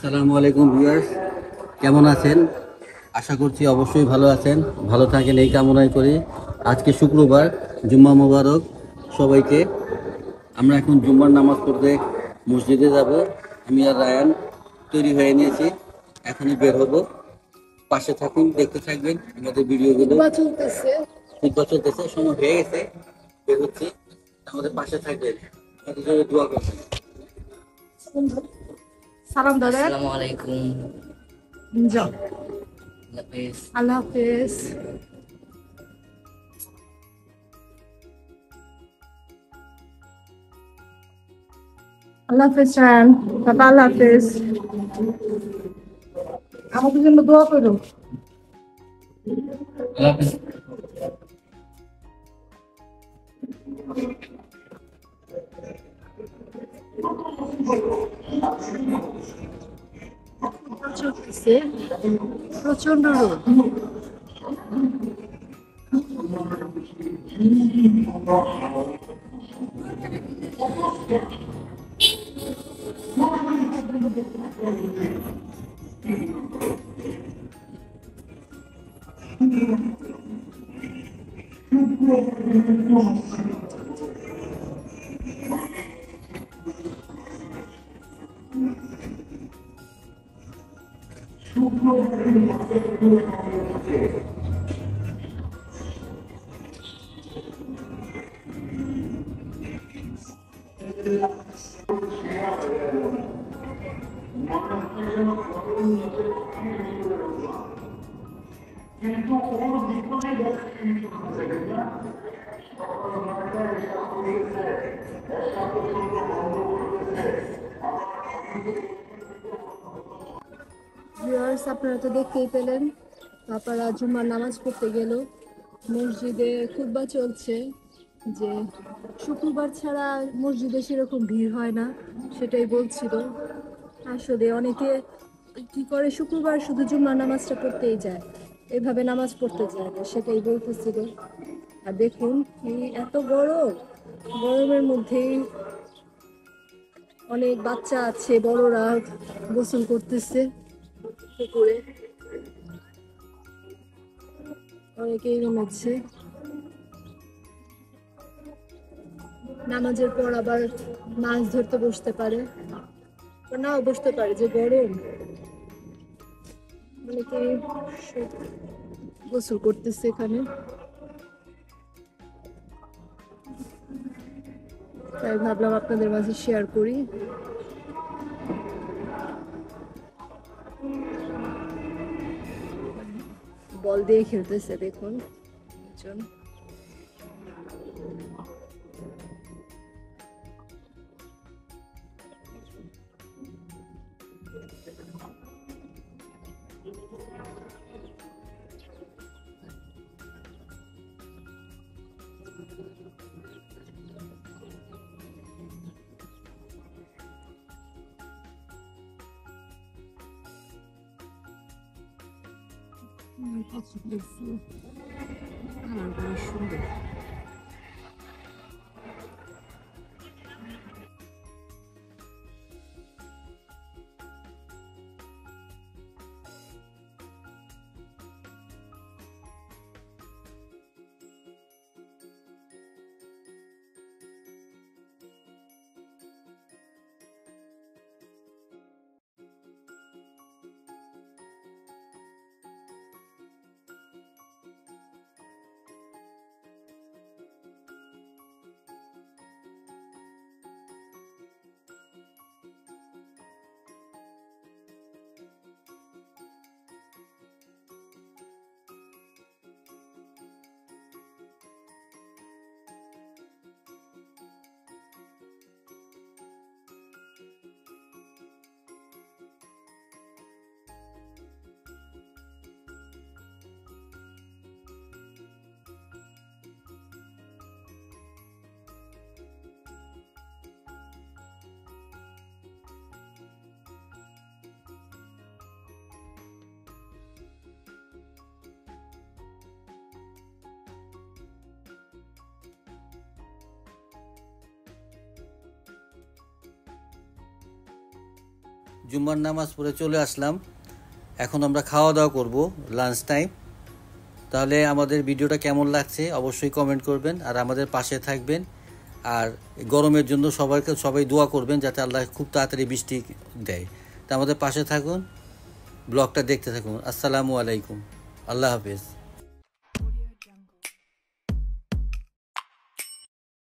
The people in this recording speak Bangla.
আসসালামু আলাইকুম ভিউয়ার্স, কেমন আছেন? আশা করছি অবশ্যই ভালো আছেন। ভালো থাকেন এই কামনাই করি। আজকে শুক্রবার, জুম্মা মোবারক সবাইকে। আমরা এখন জুম্মার নামাজ পড়তে মসজিদে যাব। আমি আর রায়ান তৈরি হয়ে নিয়েছি, এখনই বের হব। পাশে থাকুন, দেখতে থাকবেন আমাদের ভিডিওগুলো। খুতবা চলতেছে, সময় হয়ে গেছে, বের হচ্ছি। আমাদের পাশে থাকবেন, আমাদের জন্য দোয়া করবেন। সালাম দাদা। আসসালামু আলাইকুম। যাও। আল্লাহ হাফেজ। আল্লাহ হাফেজ। আল্লাহ হাফেজ রায়ান। টাটা, আল্লাহ হাফেজ। আমাদের জন্য দোয়া করো। আল্লাহ হাফেজ। চলতেছে প্রচন্ড রোদ। ভিউয়ার্স, আপনারা তো দেখতেই পেলেন, আপনারা জুম্মার নামাজ পড়তে গেল। মসজিদে খুতবা চলছে যে শুক্রবার ছাড়া মসজিদে সেরকম ভিড় হয় না, সেটাই বলছিল। আসলে অনেকে কি করে, শুক্রবার শুধু জুম্মার নামাজটা পড়তেই যায়, এভাবে নামাজ পড়তে যায় না, সেটাই বলতেছিল। আর দেখুন, এই এত গরম, গরমের মধ্যেই অনেক বাচ্চা আছে, বড়রা গোসল করতেছে পুকুরে, অনেকেই নেমেছে। নামাজের পর আবার মাছ ধরতে বসতে পারে, বা নাও বসতে পারে, যে গরম। অনেকেই গোসল করতেছে এখানে, তাই ভাবলাম আপনাদের মাঝে শেয়ার করি। বল দিয়ে খেলতেছে, দেখুন একজন। সুন্দর। জুম্মার নামাজ পড়ে চলে আসলাম। এখন আমরা খাওয়া দাওয়া করব, লাঞ্চ টাইম। তাহলে আমাদের ভিডিওটা কেমন লাগছে অবশ্যই কমেন্ট করবেন, আর আমাদের পাশে থাকবেন। আর গরমের জন্য সবাই দোয়া করবেন যাতে আল্লাহ খুব তাড়াতাড়ি বৃষ্টি দেয়। তা আমাদের পাশে থাকুন, ব্লগটা দেখতে থাকুন। আসসালামু আলাইকুম, আল্লাহ হাফেজ।